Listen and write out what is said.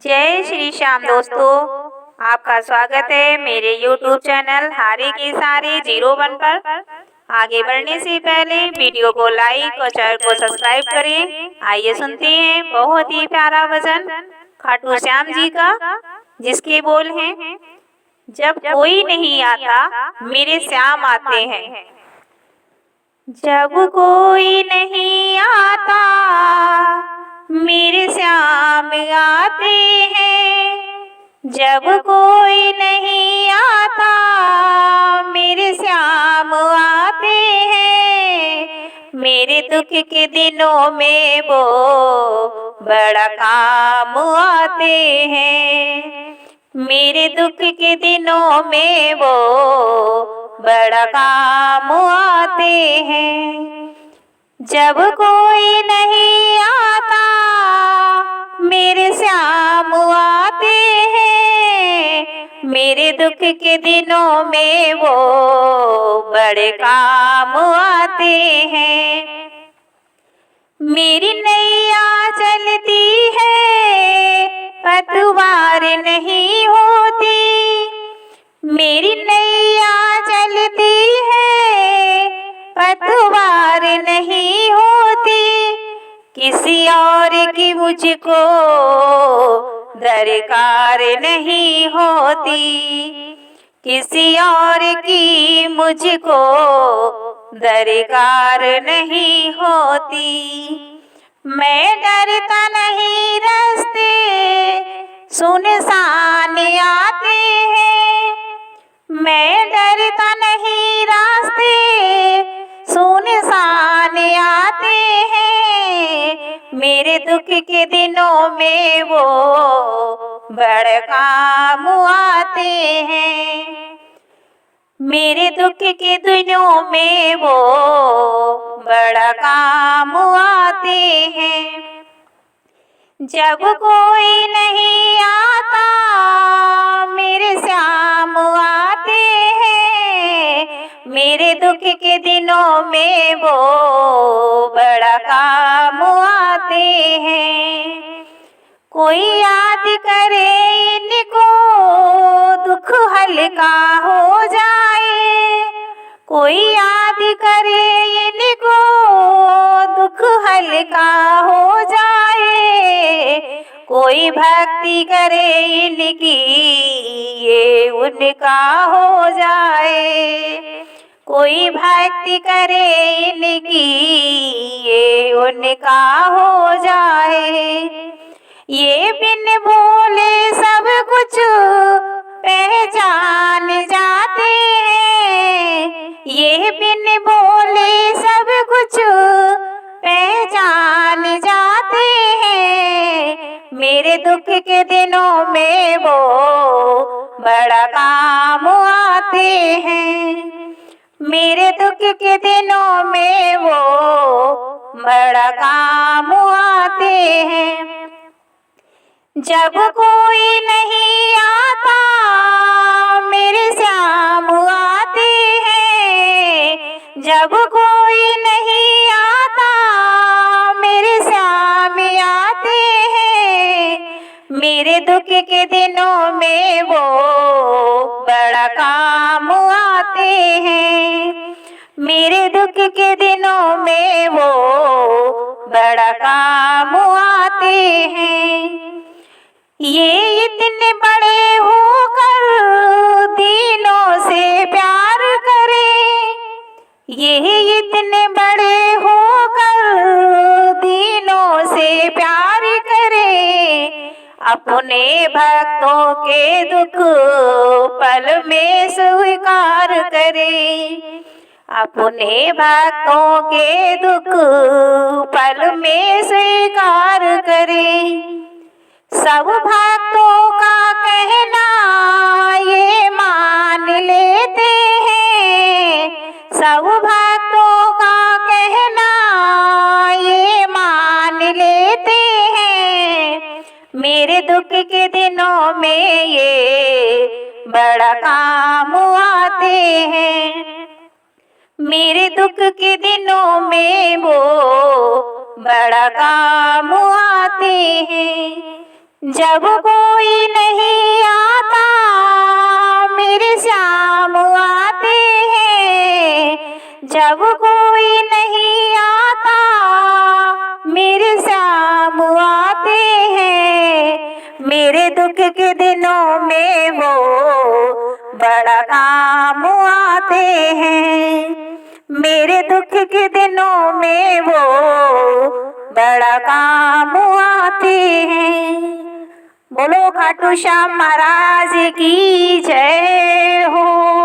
जय श्री श्याम दोस्तों, आपका स्वागत है मेरे YouTube चैनल हारी की सारी 01 पर। आगे बढ़ने से पहले वीडियो को लाइक और चैनल को सब्सक्राइब करें। आइए सुनते हैं बहुत ही प्यारा भजन खाटू श्याम जी का, जिसके बोल हैं, जब कोई नहीं आता मेरे श्याम आते हैं। जब कोई नहीं आता मेरे श्याम आते हैं। जब कोई नहीं आता मेरे श्याम आते हैं। मेरे दुख के दिनों में वो बड़ा काम आते हैं। मेरे दुख के दिनों में वो बड़ा काम आते हैं। जब कोई नहीं आता मेरे श्याम आते हैं। मेरे दुख के दिनों में वो बड़े काम आते हैं। मेरी नैया चलती है पतवार नहीं होती। मेरी नैया चलती है पतवार नहीं होती। किसी और की मुझको दरकार नहीं होती। किसी और की मुझको दरकार नहीं होती। मैं डरता नहीं रास्ते सुनसान आते हैं। मैं डरता नहीं रास्ते सुनसान आते हैं। मेरे दुख के दिनों में वो बड़े काम आते हैं। मेरे दुख के दिनों में वो बड़ा काम आते हैं। जब कोई नहीं आता मेरे श्याम आते हैं। मेरे दुख के दिनों में वो बड़ा काम आते हैं। कोई याद करे इनको दुख हल्का हो जाए। कोई याद करे इनको दुख हल्का हो जाए। कोई भक्ति करे इनकी ये उनका हो जाए। कोई भक्ति करे इनकी ये उनका हो जाए। ये बिन बोले सब कुछ पहचान जाते हैं। ये बिन बोले सब कुछ पहचान जाते हैं। मेरे दुख के दिनों में वो बड़ा काम आते हैं। मेरे दुख के दिनों में वो बड़ा काम आते हैं। जब कोई नहीं आता मेरे श्याम आते हैं। जब कोई नहीं आता मेरे श्याम आते हैं। मेरे दुख के दिनों में वो बड़ा काम आते हैं। मेरे दुख के दिनों में वो बड़ा काम आते हैं। ये इतने बड़े होकर दिनों से प्यार करें। ये इतने बड़े होकर दिनों से प्यार करें। अपने भक्तों के दुख पल में स्वीकार करें। अपने भक्तों के दुख पल में स्वीकार करें। सब भक्तों का कहना ये मान लेते हैं। सब भक्तों का कहना ये मान लेते हैं। मेरे दुख के दिनों में ये बड़ा काम आते हैं। मेरे दुख के दिनों में वो बड़ा काम आते हैं। जब कोई नहीं आता मेरे श्याम आते हैं, जब कोई नहीं आता मेरे श्याम आते हैं, मेरे दुख के दिनों में वो बड़ा काम आते हैं, मेरे दुख के दिनों में वो बड़ा काम आते हैं। बोलो खाटू श्याम महाराज की जय हो।